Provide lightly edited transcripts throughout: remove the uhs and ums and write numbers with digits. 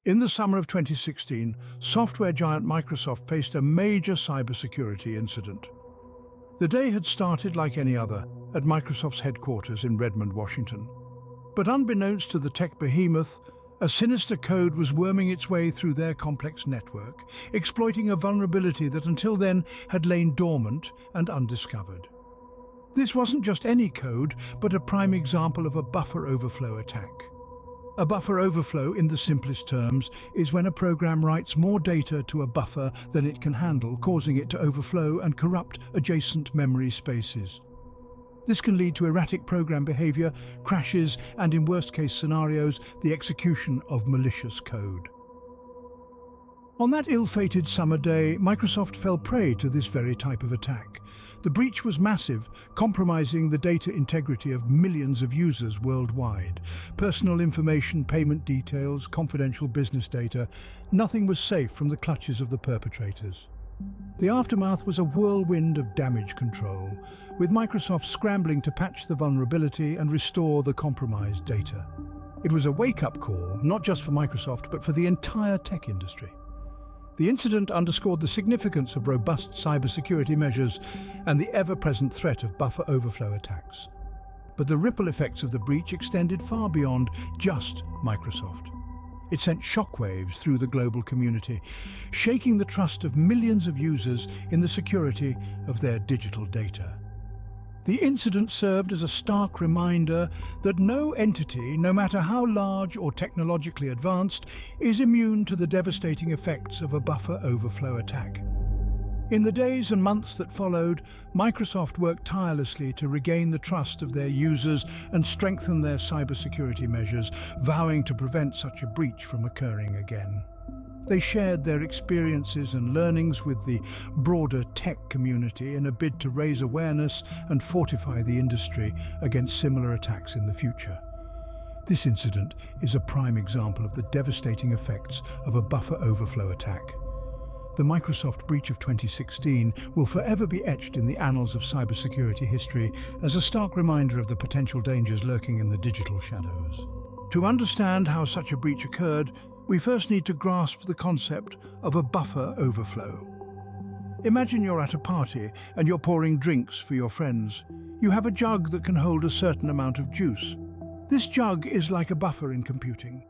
In the summer of 2016, software giant Microsoft faced a major cybersecurity incident. The day had started like any other at Microsoft's headquarters in Redmond, Washington. But unbeknownst to the tech behemoth, a sinister code was worming its way through their complex network, exploiting a vulnerability that until then had lain dormant and undiscovered. This wasn't just any code, but a prime example of a buffer overflow attack. A buffer overflow, in the simplest terms, is when a program writes more data to a buffer than it can handle, causing it to overflow and corrupt adjacent memory spaces. This can lead to erratic program behavior, crashes, and in worst-case scenarios, the execution of malicious code. On that ill-fated summer day, Microsoft fell prey to this very type of attack. The breach was massive, compromising the data integrity of millions of users worldwide. Personal information, payment details, confidential business data, nothing was safe from the clutches of the perpetrators. The aftermath was a whirlwind of damage control, with Microsoft scrambling to patch the vulnerability and restore the compromised data. It was a wake-up call, not just for Microsoft, but for the entire tech industry. The incident underscored the significance of robust cybersecurity measures and the ever-present threat of buffer overflow attacks. But the ripple effects of the breach extended far beyond just Microsoft. It sent shockwaves through the global community, shaking the trust of millions of users in the security of their digital data. The incident served as a stark reminder that no entity, no matter how large or technologically advanced, is immune to the devastating effects of a buffer overflow attack. In the days and months that followed, Microsoft worked tirelessly to regain the trust of their users and strengthen their cybersecurity measures, vowing to prevent such a breach from occurring again. They shared their experiences and learnings with the broader tech community in a bid to raise awareness and fortify the industry against similar attacks in the future. This incident is a prime example of the devastating effects of a buffer overflow attack. The Microsoft breach of 2016 will forever be etched in the annals of cybersecurity history as a stark reminder of the potential dangers lurking in the digital shadows. To understand how such a breach occurred, we first need to grasp the concept of a buffer overflow. Imagine you're at a party and you're pouring drinks for your friends. You have a jug that can hold a certain amount of juice. This jug is like a buffer in computing.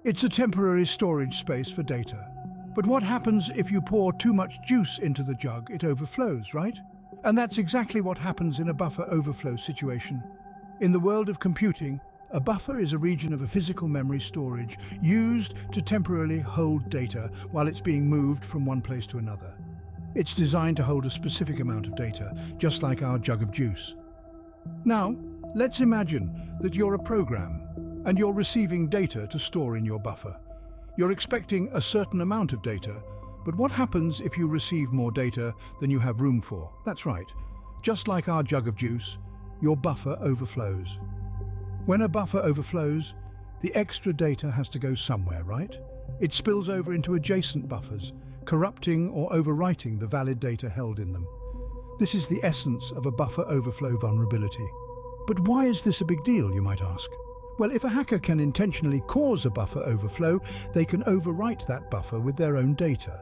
It's a temporary storage space for data. But what happens if you pour too much juice into the jug? It overflows, right? And that's exactly what happens in a buffer overflow situation. In the world of computing, a buffer is a region of a physical memory storage used to temporarily hold data while it's being moved from one place to another. It's designed to hold a specific amount of data, just like our jug of juice. Now, let's imagine that you're a program and you're receiving data to store in your buffer. You're expecting a certain amount of data, but what happens if you receive more data than you have room for? That's right. Just like our jug of juice, your buffer overflows. When a buffer overflows, the extra data has to go somewhere, right? It spills over into adjacent buffers, corrupting or overwriting the valid data held in them. This is the essence of a buffer overflow vulnerability. But why is this a big deal, you might ask? Well, if a hacker can intentionally cause a buffer overflow, they can overwrite that buffer with their own data.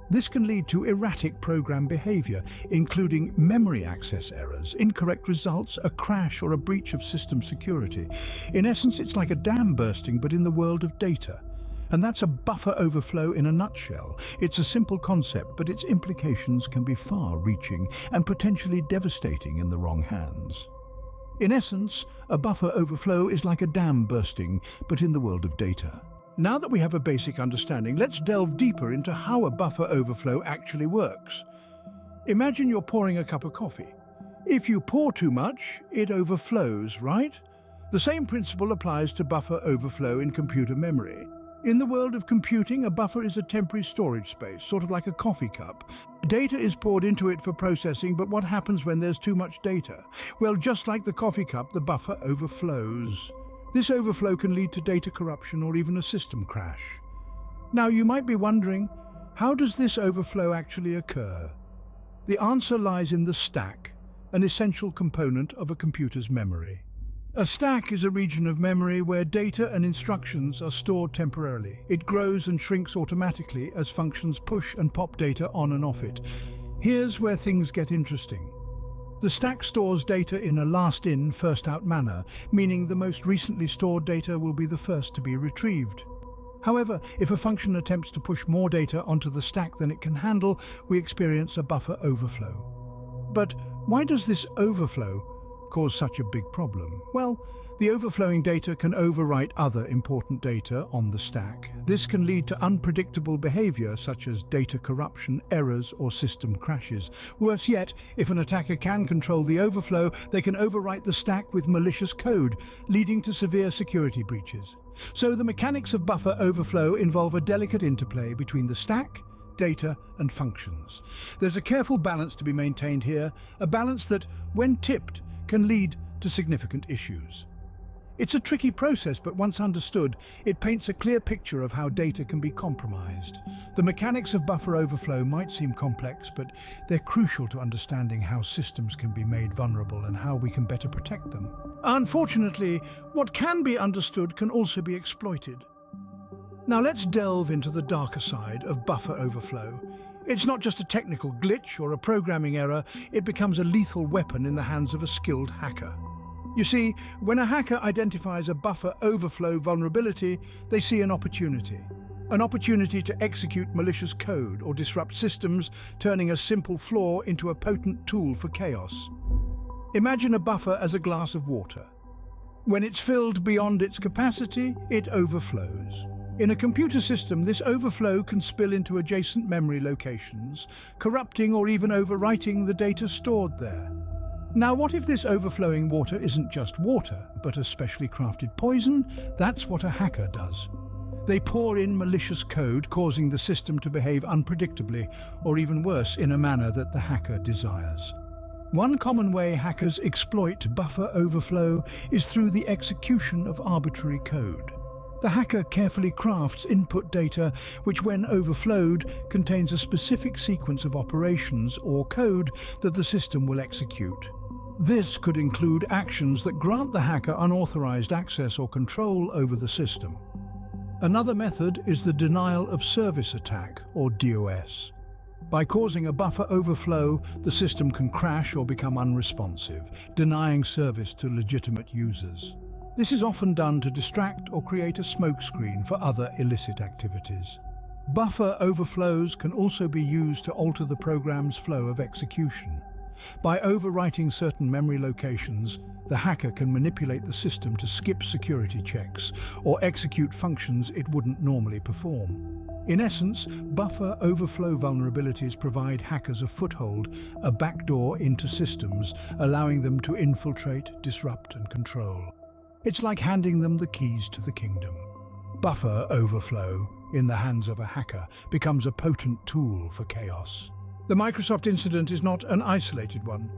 This can lead to erratic program behavior, including memory access errors, incorrect results, a crash, or a breach of system security. In essence, it's like a dam bursting, but in the world of data. And that's a buffer overflow in a nutshell. It's a simple concept, but its implications can be far-reaching and potentially devastating in the wrong hands. In essence, a buffer overflow is like a dam bursting, but in the world of data. Now that we have a basic understanding, let's delve deeper into how a buffer overflow actually works. Imagine you're pouring a cup of coffee. If you pour too much, it overflows, right? The same principle applies to buffer overflow in computer memory. In the world of computing, a buffer is a temporary storage space, sort of like a coffee cup. Data is poured into it for processing, but what happens when there's too much data? Well, just like the coffee cup, the buffer overflows. This overflow can lead to data corruption or even a system crash. Now, you might be wondering, how does this overflow actually occur? The answer lies in the stack, an essential component of a computer's memory. A stack is a region of memory where data and instructions are stored temporarily. It grows and shrinks automatically as functions push and pop data on and off it. Here's where things get interesting. The stack stores data in a last-in, first-out manner, meaning the most recently stored data will be the first to be retrieved. However, if a function attempts to push more data onto the stack than it can handle, we experience a buffer overflow. But why does this overflow cause such a big problem? Well, the overflowing data can overwrite other important data on the stack. This can lead to unpredictable behavior such as data corruption, errors, or system crashes. Worse yet, if an attacker can control the overflow, they can overwrite the stack with malicious code, leading to severe security breaches. So the mechanics of buffer overflow involve a delicate interplay between the stack, data, and functions. There's a careful balance to be maintained here, a balance that, when tipped, can lead to significant issues. It's a tricky process, but once understood, it paints a clear picture of how data can be compromised. The mechanics of buffer overflow might seem complex, but they're crucial to understanding how systems can be made vulnerable and how we can better protect them. Unfortunately, what can be understood can also be exploited. Now let's delve into the darker side of buffer overflow. It's not just a technical glitch or a programming error, it becomes a lethal weapon in the hands of a skilled hacker. You see, when a hacker identifies a buffer overflow vulnerability, they see an opportunity. An opportunity to execute malicious code or disrupt systems, turning a simple flaw into a potent tool for chaos. Imagine a buffer as a glass of water. When it's filled beyond its capacity, it overflows. In a computer system, this overflow can spill into adjacent memory locations, corrupting or even overwriting the data stored there. Now, what if this overflowing water isn't just water, but a specially crafted poison? That's what a hacker does. They pour in malicious code, causing the system to behave unpredictably, or even worse, in a manner that the hacker desires. One common way hackers exploit buffer overflow is through the execution of arbitrary code. The hacker carefully crafts input data which, when overflowed, contains a specific sequence of operations or code that the system will execute. This could include actions that grant the hacker unauthorized access or control over the system. Another method is the denial of service attack, or DOS. By causing a buffer overflow, the system can crash or become unresponsive, denying service to legitimate users. This is often done to distract or create a smokescreen for other illicit activities. Buffer overflows can also be used to alter the program's flow of execution. By overwriting certain memory locations, the hacker can manipulate the system to skip security checks or execute functions it wouldn't normally perform. In essence, buffer overflow vulnerabilities provide hackers a foothold, a backdoor into systems, allowing them to infiltrate, disrupt, and control. It's like handing them the keys to the kingdom. Buffer overflow, in the hands of a hacker, becomes a potent tool for chaos. The Microsoft incident is not an isolated one.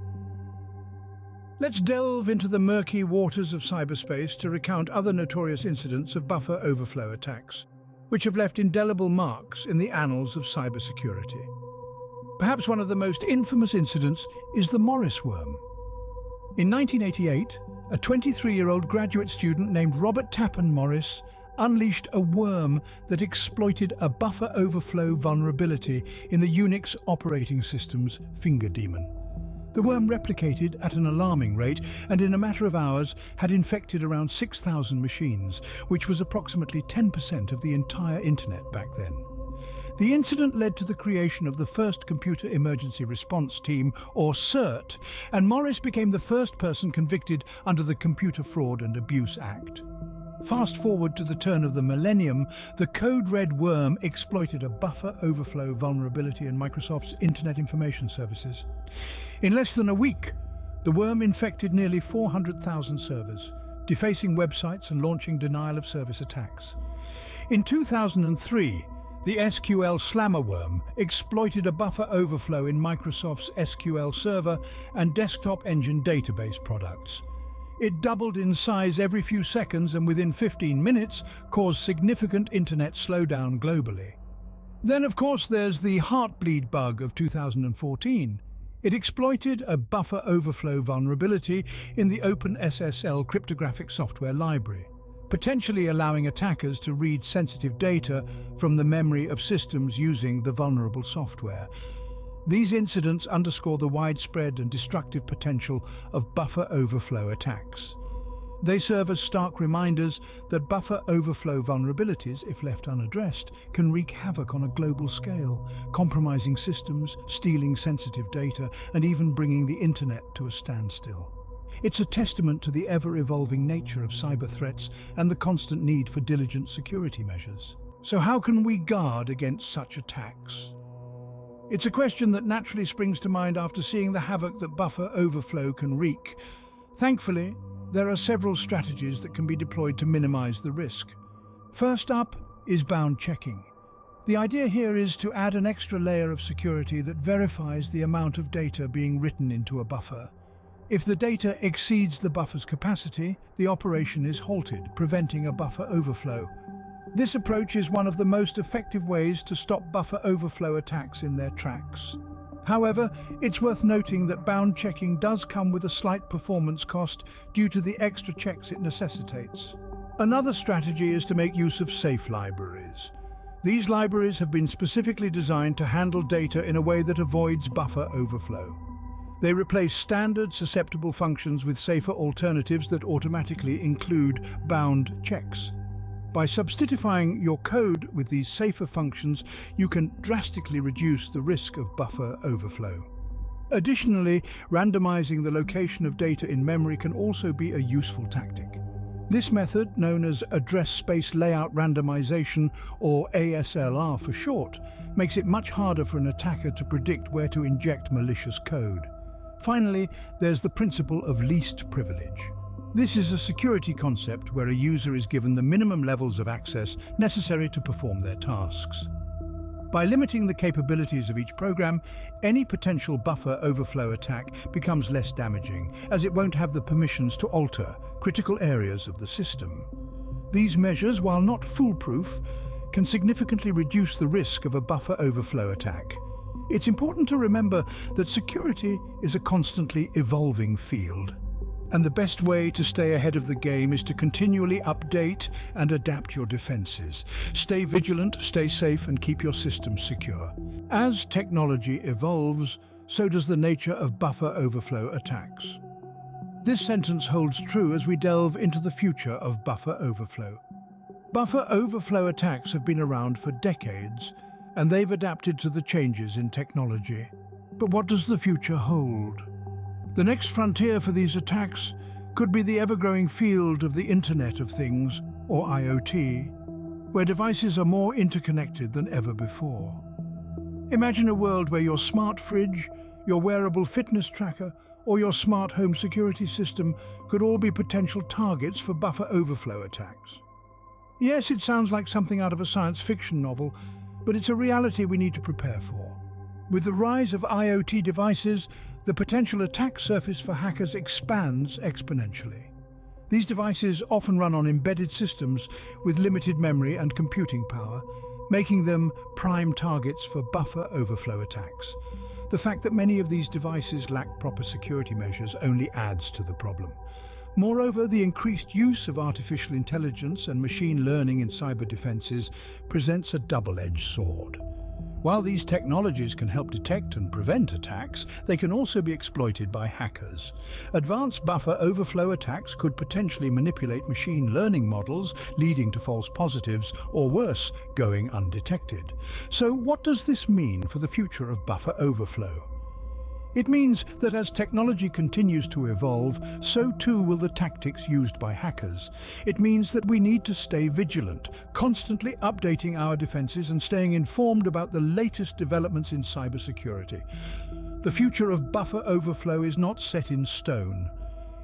Let's delve into the murky waters of cyberspace to recount other notorious incidents of buffer overflow attacks, which have left indelible marks in the annals of cybersecurity. Perhaps one of the most infamous incidents is the Morris worm. In 1988, a 23-year-old graduate student named Robert Tappan Morris unleashed a worm that exploited a buffer overflow vulnerability in the Unix operating system's finger daemon. The worm replicated at an alarming rate and in a matter of hours had infected around 6,000 machines, which was approximately 10% of the entire internet back then. The incident led to the creation of the first Computer Emergency Response Team, or CERT, and Morris became the first person convicted under the Computer Fraud and Abuse Act. Fast forward to the turn of the millennium, the Code Red worm exploited a buffer overflow vulnerability in Microsoft's Internet Information Services. In less than a week, the worm infected nearly 400,000 servers, defacing websites and launching denial-of-service attacks. In 2003, the SQL Slammer worm exploited a buffer overflow in Microsoft's SQL Server and Desktop Engine database products. It doubled in size every few seconds and within 15 minutes caused significant internet slowdown globally. Then, of course, there's the Heartbleed bug of 2014. It exploited a buffer overflow vulnerability in the OpenSSL cryptographic software library, potentially allowing attackers to read sensitive data from the memory of systems using the vulnerable software. These incidents underscore the widespread and destructive potential of buffer overflow attacks. They serve as stark reminders that buffer overflow vulnerabilities, if left unaddressed, can wreak havoc on a global scale, compromising systems, stealing sensitive data, and even bringing the internet to a standstill. It's a testament to the ever-evolving nature of cyber threats and the constant need for diligent security measures. So how can we guard against such attacks? It's a question that naturally springs to mind after seeing the havoc that buffer overflow can wreak. Thankfully, there are several strategies that can be deployed to minimize the risk. First up is bound checking. The idea here is to add an extra layer of security that verifies the amount of data being written into a buffer. If the data exceeds the buffer's capacity, the operation is halted, preventing a buffer overflow. This approach is one of the most effective ways to stop buffer overflow attacks in their tracks. However, it's worth noting that bound checking does come with a slight performance cost due to the extra checks it necessitates. Another strategy is to make use of safe libraries. These libraries have been specifically designed to handle data in a way that avoids buffer overflow. They replace standard susceptible functions with safer alternatives that automatically include bound checks. By substituting your code with these safer functions, you can drastically reduce the risk of buffer overflow. Additionally, randomizing the location of data in memory can also be a useful tactic. This method, known as address space layout randomization, or ASLR for short, makes it much harder for an attacker to predict where to inject malicious code. Finally, there's the principle of least privilege. This is a security concept where a user is given the minimum levels of access necessary to perform their tasks. By limiting the capabilities of each program, any potential buffer overflow attack becomes less damaging, as it won't have the permissions to alter critical areas of the system. These measures, while not foolproof, can significantly reduce the risk of a buffer overflow attack. It's important to remember that security is a constantly evolving field. And the best way to stay ahead of the game is to continually update and adapt your defenses. Stay vigilant, stay safe, and keep your systems secure. As technology evolves, so does the nature of buffer overflow attacks. This sentence holds true as we delve into the future of buffer overflow. Buffer overflow attacks have been around for decades, and they've adapted to the changes in technology. But what does the future hold? The next frontier for these attacks could be the ever-growing field of the Internet of Things, or IoT, where devices are more interconnected than ever before. Imagine a world where your smart fridge, your wearable fitness tracker, or your smart home security system could all be potential targets for buffer overflow attacks. Yes, it sounds like something out of a science fiction novel, but it's a reality we need to prepare for. With the rise of IoT devices, the potential attack surface for hackers expands exponentially. These devices often run on embedded systems with limited memory and computing power, making them prime targets for buffer overflow attacks. The fact that many of these devices lack proper security measures only adds to the problem. Moreover, the increased use of artificial intelligence and machine learning in cyber defenses presents a double-edged sword. While these technologies can help detect and prevent attacks, they can also be exploited by hackers. Advanced buffer overflow attacks could potentially manipulate machine learning models, leading to false positives, or worse, going undetected. So what does this mean for the future of buffer overflow? It means that as technology continues to evolve, so too will the tactics used by hackers. It means that we need to stay vigilant, constantly updating our defenses and staying informed about the latest developments in cybersecurity. The future of buffer overflow is not set in stone.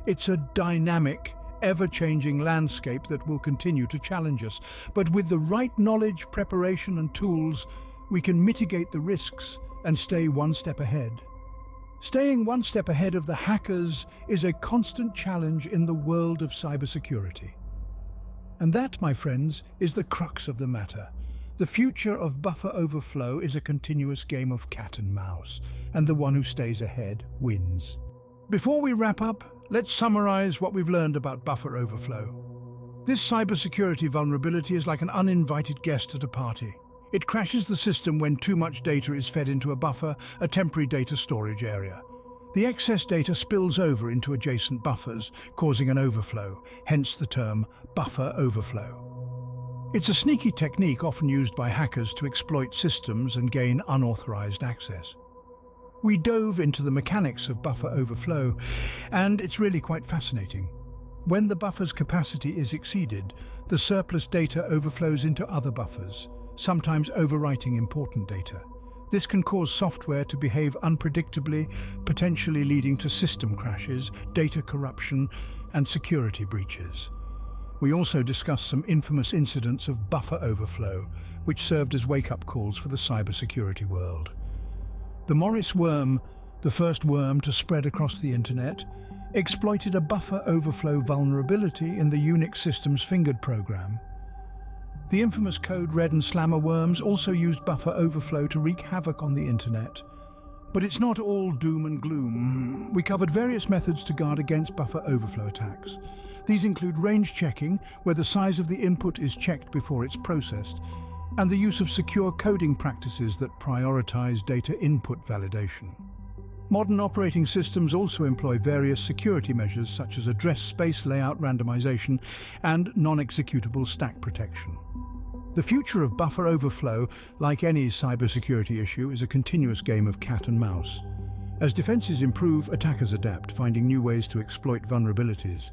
It's a dynamic, ever-changing landscape that will continue to challenge us. But with the right knowledge, preparation and tools, we can mitigate the risks and stay one step ahead. Staying one step ahead of the hackers is a constant challenge in the world of cybersecurity. And that, my friends, is the crux of the matter. The The future of buffer overflow is a continuous game of cat and mouse, and the one who stays ahead wins. Before we wrap up, let's summarize what we've learned about buffer overflow. This cybersecurity vulnerability is like an uninvited guest at a party. It crashes the system when too much data is fed into a buffer, a temporary data storage area. The excess data spills over into adjacent buffers, causing an overflow, hence the term buffer overflow. It's a sneaky technique often used by hackers to exploit systems and gain unauthorized access. We dove into the mechanics of buffer overflow, and it's really quite fascinating. When the buffer's capacity is exceeded, the surplus data overflows into other buffers, sometimes overwriting important data. This can cause software to behave unpredictably, potentially leading to system crashes, data corruption, and security breaches. We also discussed some infamous incidents of buffer overflow, which served as wake-up calls for the cybersecurity world. The Morris worm, the first worm to spread across the internet, exploited a buffer overflow vulnerability in the Unix system's fingered program. The infamous Code Red and Slammer worms also used buffer overflow to wreak havoc on the internet. But it's not all doom and gloom. We covered various methods to guard against buffer overflow attacks. These include range checking, where the size of the input is checked before it's processed, and the use of secure coding practices that prioritize data input validation. Modern operating systems also employ various security measures such as address space layout randomization and non-executable stack protection. The future of buffer overflow, like any cybersecurity issue, is a continuous game of cat and mouse. As defenses improve, attackers adapt, finding new ways to exploit vulnerabilities.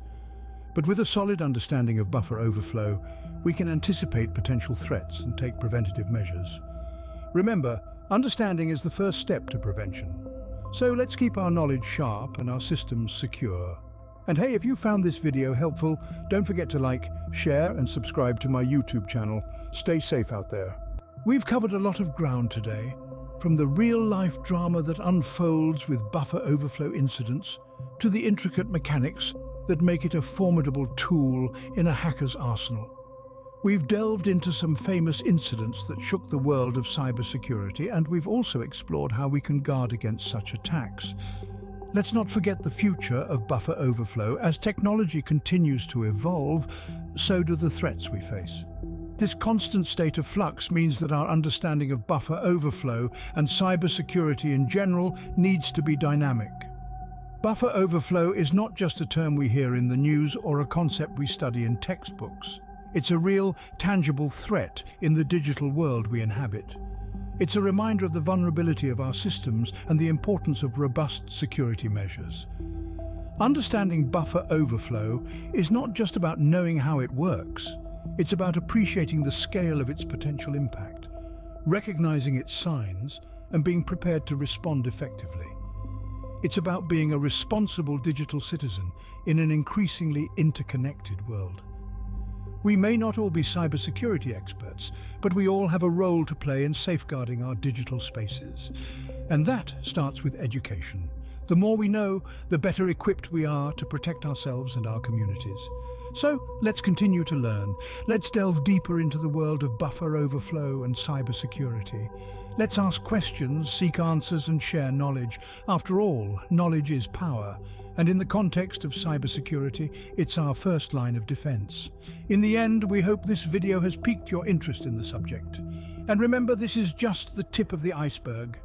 But with a solid understanding of buffer overflow, we can anticipate potential threats and take preventative measures. Remember, understanding is the first step to prevention. So let's keep our knowledge sharp and our systems secure. And hey, if you found this video helpful, don't forget to like, share, and subscribe to my YouTube channel. Stay safe out there. We've covered a lot of ground today, from the real-life drama that unfolds with buffer overflow incidents to the intricate mechanics that make it a formidable tool in a hacker's arsenal. We've delved into some famous incidents that shook the world of cybersecurity, and we've also explored how we can guard against such attacks. Let's not forget the future of buffer overflow. As technology continues to evolve, so do the threats we face. This constant state of flux means that our understanding of buffer overflow and cybersecurity in general needs to be dynamic. Buffer overflow is not just a term we hear in the news or a concept we study in textbooks. It's a real, tangible threat in the digital world we inhabit. It's a reminder of the vulnerability of our systems and the importance of robust security measures. Understanding buffer overflow is not just about knowing how it works. It's about appreciating the scale of its potential impact, recognizing its signs, and being prepared to respond effectively. It's about being a responsible digital citizen in an increasingly interconnected world. We may not all be cybersecurity experts, but we all have a role to play in safeguarding our digital spaces. And that starts with education. The more we know, the better equipped we are to protect ourselves and our communities. So let's continue to learn. Let's delve deeper into the world of buffer overflow and cybersecurity. Let's ask questions, seek answers, and share knowledge. After all, knowledge is power. And in the context of cybersecurity, it's our first line of defense. In the end, we hope this video has piqued your interest in the subject. And remember, this is just the tip of the iceberg.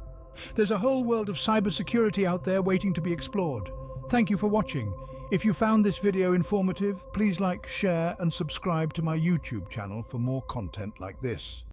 There's a whole world of cybersecurity out there waiting to be explored. Thank you for watching. If you found this video informative, please like, share, and subscribe to my YouTube channel for more content like this.